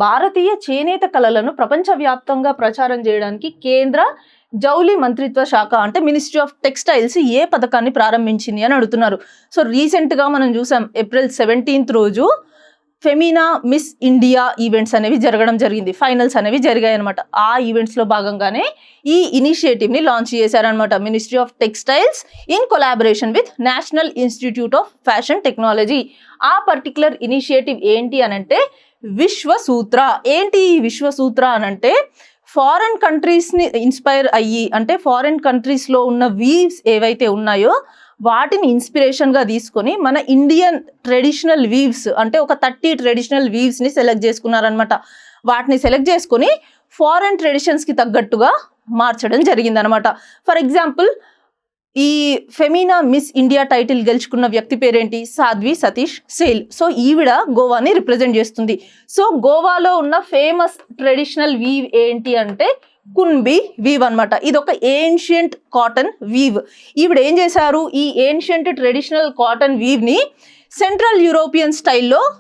భారతీయ చేనేత కళలను ప్రపంచవ్యాప్తంగా ప్రచారం చేయడానికి కేంద్ర జౌళి మంత్రిత్వ శాఖ అంటే మినిస్ట్రీ ఆఫ్ టెక్స్టైల్స్ ఏ పథకాన్ని ప్రారంభించింది అని అడుగుతున్నారు. సో రీసెంట్గా మనం చూసాం ఏప్రిల్ 17th రోజు ఫెమినా మిస్ ఇండియా ఈవెంట్స్ అనేవి జరగడం జరిగింది. ఫైనల్స్ అనేవి జరిగాయి అనమాట. ఆ ఈవెంట్స్లో భాగంగానే ఈ ఇనిషియేటివ్ని లాంచ్ చేశారనమాట ministry of textiles in collaboration with national institute of fashion technology. ఆ పర్టికులర్ ఇనిషియేటివ్ ఏంటి అనంటే విశ్వసూత్ర. ఏంటి ఈ విశ్వసూత్ర అనంటే ఫారెన్ కంట్రీస్ని ఇన్స్పైర్ అయ్యి అంటే ఫారెన్ కంట్రీస్లో ఉన్న వీవ్స్ ఏవైతే ఉన్నాయో వాటిని ఇన్స్పిరేషన్గా తీసుకొని మన ఇండియన్ ట్రెడిషనల్ వీవ్స్ అంటే ఒక 30 ట్రెడిషనల్ వీవ్స్ని సెలెక్ట్ చేసుకున్నారనమాట. వాటిని సెలెక్ట్ చేసుకొని ఫారెన్ ట్రెడిషన్స్కి తగ్గట్టుగా మార్చడం జరిగిందనమాట. ఫర్ ఎగ్జాంపుల్ ఈ ఫెమినా మిస్ ఇండియా టైటిల్ గెలుచుకున్న వ్యక్తి పేరేంటి? సాధ్వి సతీష్ సేల్. సో ఈవిడ గోవాని రిప్రజెంట్ చేస్తుంది. సో గోవాలో ఉన్న ఫేమస్ ట్రెడిషనల్ వీవ్ ఏంటి అంటే కుంబి వీవ్ అనమాట. ఇది ఒక ఏన్షియంట్ కాటన్ వీవ్. ఈవిడ ఏం చేశారు? ఈ ఏన్షియంట్ ట్రెడిషనల్ కాటన్ వీవ్ని సెంట్రల్ యూరోపియన్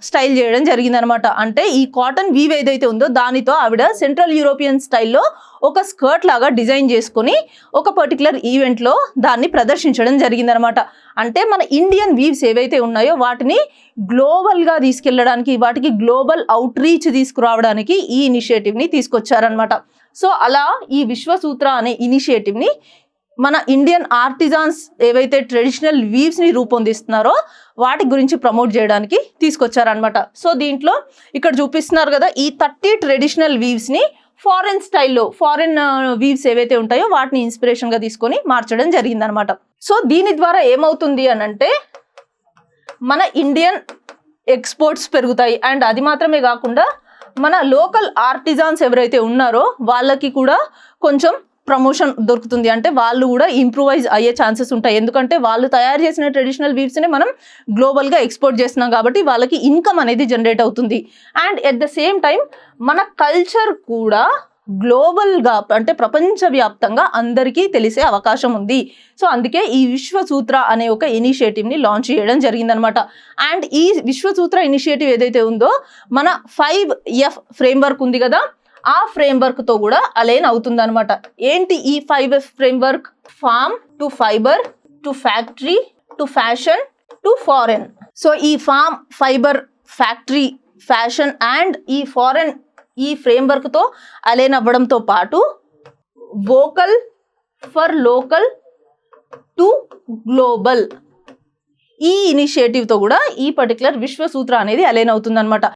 స్టైల్ చేయడం జరిగిందనమాట. అంటే ఈ కాటన్ వీవ్ ఏదైతే ఉందో దానితో ఆవిడ సెంట్రల్ యూరోపియన్ స్టైల్లో ఒక స్కర్ట్ లాగా డిజైన్ చేసుకొని ఒక పర్టికులర్ ఈవెంట్లో దాన్ని ప్రదర్శించడం జరిగిందనమాట. అంటే మన ఇండియన్ వీవ్స్ ఏవైతే ఉన్నాయో వాటిని గ్లోబల్గా తీసుకెళ్ళడానికి, వాటికి గ్లోబల్ అవుట్ రీచ్ తీసుకురావడానికి ఈ ఇనిషియేటివ్ని తీసుకొచ్చారనమాట. సో అలా ఈ విశ్వసూత్ర అనే ఇనిషియేటివ్ని మన ఇండియన్ ఆర్టిజాన్స్ ఏవైతే ట్రెడిషనల్ వీవ్స్ని రూపొందిస్తున్నారో వాటి గురించి ప్రమోట్ చేయడానికి తీసుకొచ్చారనమాట. సో దీంట్లో ఇక్కడ చూపిస్తున్నారు కదా, ఈ 30 ట్రెడిషనల్ వీవ్స్ని ఫారెన్ స్టైల్లో ఫారెన్ వీవ్స్ ఏవైతే ఉంటాయో వాటిని ఇన్స్పిరేషన్గా తీసుకొని మార్చడం జరిగిందనమాట. సో దీని ద్వారా ఏమవుతుంది అనంటే మన ఇండియన్ ఎక్స్పోర్ట్స్ పెరుగుతాయి. అండ్ అది మాత్రమే కాకుండా మన లోకల్ ఆర్టిజాన్స్ ఎవరైతే ఉన్నారో వాళ్ళకి కూడా కొంచెం ప్రమోషన్ దొరుకుతుంది. అంటే వాళ్ళు కూడా ఇంప్రూవైజ్ అయ్యే ఛాన్సెస్ ఉంటాయి. ఎందుకంటే వాళ్ళు తయారు చేసిన ట్రెడిషనల్ వీవ్స్ని మనం గ్లోబల్గా ఎక్స్పోర్ట్ చేస్తున్నాం కాబట్టి వాళ్ళకి ఇన్కమ్ అనేది జనరేట్ అవుతుంది. And at the same time మన కల్చర్ కూడా గ్లోబల్గా అంటే ప్రపంచవ్యాప్తంగా అందరికీ తెలిసే అవకాశం ఉంది. సో అందుకే ఈ విశ్వసూత్ర అనే ఒక ఇనిషియేటివ్ని లాంచ్ చేయడం జరిగిందనమాట. అండ్ ఈ విశ్వసూత్ర ఇనిషియేటివ్ ఏదైతే ఉందో మన 5F ఫ్రేమ్వర్క్ ఉంది కదా, ఆ ఫ్రేమ్వర్క్తో కూడా అలైన్ అవుతుంది అనమాట. ఏంటి ఈ 5F framework? Farm to fibre to factory to fashion to foreign. So ఈ farm, fibre, factory, fashion and ఈ ఫారెన్ ఈ ఫ్రేమ్వర్క్తో అలైన్ అవ్వడంతో పాటు vocal for local to global ఈ ఇనిషియేటివ్తో కూడా ఈ పర్టికులర్ విశ్వసూత్ర అనేది అలైన్ అవుతుంది అనమాట.